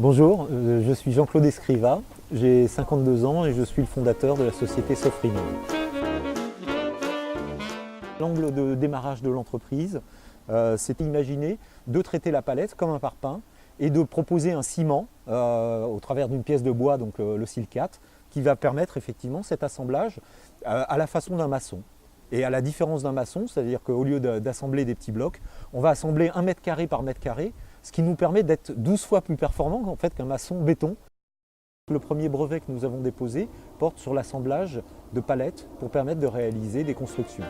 Bonjour, je suis Jean-Claude Escriva, j'ai 52 ans et je suis le fondateur de la société Sofrinov. L'angle de démarrage de l'entreprise, c'était imaginer de traiter la palette comme un parpaing et de proposer un ciment au travers d'une pièce de bois, donc le silicate, qui va permettre effectivement cet assemblage à la façon d'un maçon. Et à la différence d'un maçon, c'est-à-dire qu'au lieu d'assembler des petits blocs, on va assembler 1 mètre carré par mètre carré, ce qui nous permet d'être 12 fois plus performant en fait, qu'un maçon béton. Le premier brevet que nous avons déposé porte sur l'assemblage de palettes pour permettre de réaliser des constructions.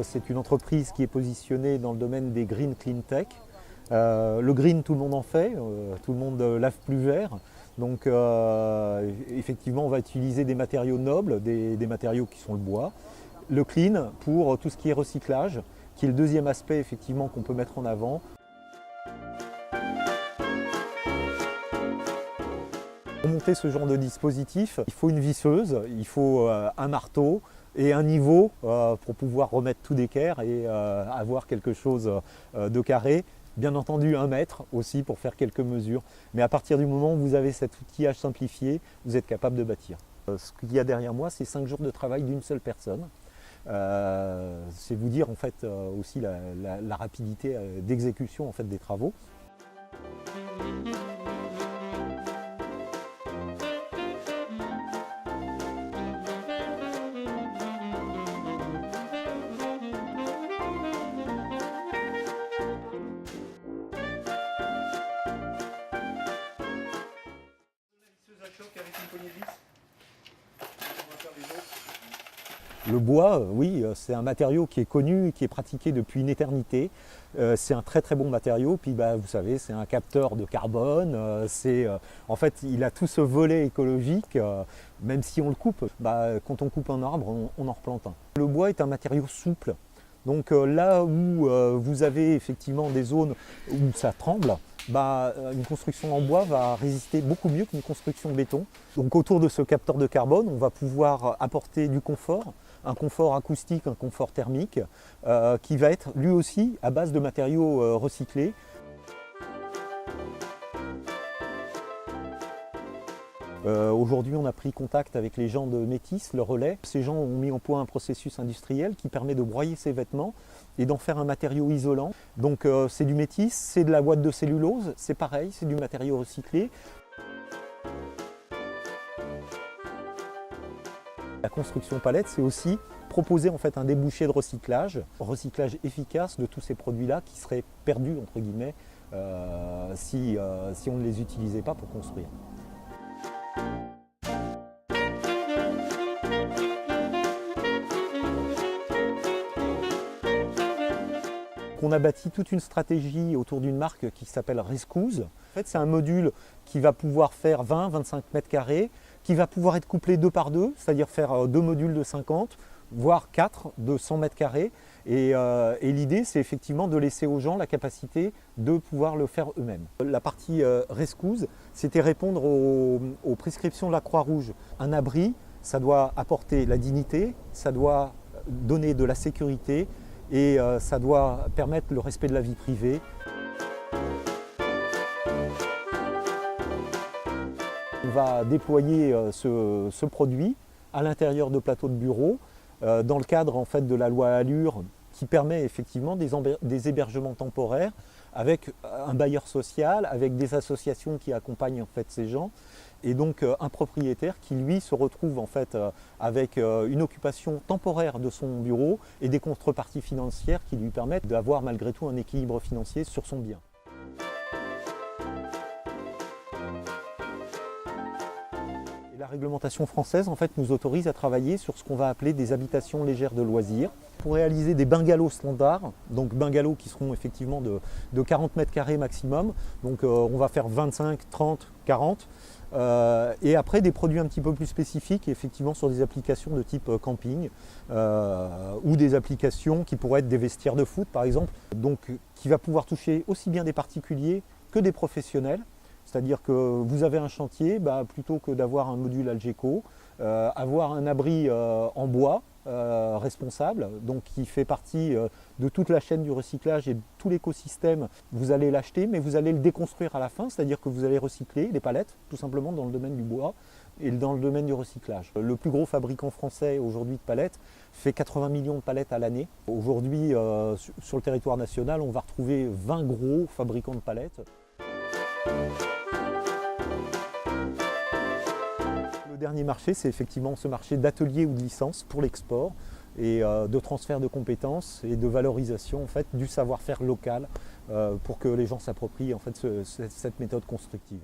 C'est une entreprise qui est positionnée dans le domaine des green clean tech. Le green, tout le monde en fait, tout le monde lave plus vert. Donc effectivement, on va utiliser des matériaux nobles, des matériaux qui sont le bois. Le clean pour tout ce qui est recyclage, qui est le deuxième aspect effectivement qu'on peut mettre en avant. Pour monter ce genre de dispositif, il faut une visseuse, il faut un marteau et un niveau pour pouvoir remettre tout d'équerre et avoir quelque chose de carré. Bien entendu 1 mètre aussi pour faire quelques mesures. Mais à partir du moment où vous avez cet outillage simplifié, vous êtes capable de bâtir. Ce qu'il y a derrière moi, c'est 5 jours de travail d'une seule personne. C'est vous dire en fait aussi la rapidité d'exécution en fait, des travaux. Le bois, oui, c'est un matériau qui est connu, qui est pratiqué depuis une éternité. C'est un très très bon matériau, puis vous savez, c'est un capteur de carbone. En fait, il a tout ce volet écologique, même si on le coupe. Quand on coupe un arbre, on en replante un. Le bois est un matériau souple. Donc là où vous avez effectivement des zones où ça tremble, une construction en bois va résister beaucoup mieux qu'une construction de béton. Donc autour de ce capteur de carbone, on va pouvoir apporter du confort, un confort acoustique, un confort thermique, qui va être lui aussi à base de matériaux recyclés. Aujourd'hui, on a pris contact avec les gens de Métis, le relais. Ces gens ont mis en point un processus industriel qui permet de broyer ces vêtements et d'en faire un matériau isolant. Donc c'est du Métis, c'est de la boîte de cellulose, c'est pareil, c'est du matériau recyclé. La construction palette, c'est aussi proposer en fait un débouché de recyclage efficace de tous ces produits-là qui seraient perdus entre guillemets si on ne les utilisait pas pour construire. On a bâti toute une stratégie autour d'une marque qui s'appelle Rescousse. En fait, c'est un module qui va pouvoir faire 20-25 mètres carrés, qui va pouvoir être couplé 2 par 2, c'est-à-dire faire 2 modules de 50, voire 4 de 100 mètres carrés. Et l'idée, c'est effectivement de laisser aux gens la capacité de pouvoir le faire eux-mêmes. La partie Rescousse, c'était répondre aux prescriptions de la Croix-Rouge. Un abri, ça doit apporter la dignité, ça doit donner de la sécurité, et ça doit permettre le respect de la vie privée. On va déployer ce produit à l'intérieur de plateaux de bureaux dans le cadre en fait, de la loi Allure qui permet effectivement des hébergements temporaires avec un bailleur social, avec des associations qui accompagnent en fait, ces gens. Et donc un propriétaire qui lui se retrouve en fait avec une occupation temporaire de son bureau et des contreparties financières qui lui permettent d'avoir malgré tout un équilibre financier sur son bien. Et la réglementation française en fait, nous autorise à travailler sur ce qu'on va appeler des habitations légères de loisirs. Pour réaliser des bungalows standards, donc bungalows qui seront effectivement de 40 mètres carrés maximum, donc on va faire 25, 30, 40. Et après des produits un petit peu plus spécifiques, effectivement sur des applications de type camping ou des applications qui pourraient être des vestiaires de foot par exemple, donc qui va pouvoir toucher aussi bien des particuliers que des professionnels C'est-à-dire que vous avez un chantier, plutôt que d'avoir un module Algeco, avoir un abri en bois responsable, donc qui fait partie de toute la chaîne du recyclage et de tout l'écosystème. Vous allez l'acheter, mais vous allez le déconstruire à la fin, c'est-à-dire que vous allez recycler les palettes, tout simplement dans le domaine du bois et dans le domaine du recyclage. Le plus gros fabricant français aujourd'hui de palettes fait 80 millions de palettes à l'année. Aujourd'hui, sur le territoire national, on va retrouver 20 gros fabricants de palettes. Le dernier marché, c'est effectivement ce marché d'atelier ou de licence pour l'export et de transfert de compétences et de valorisation en fait, du savoir-faire local pour que les gens s'approprient en fait, cette méthode constructive.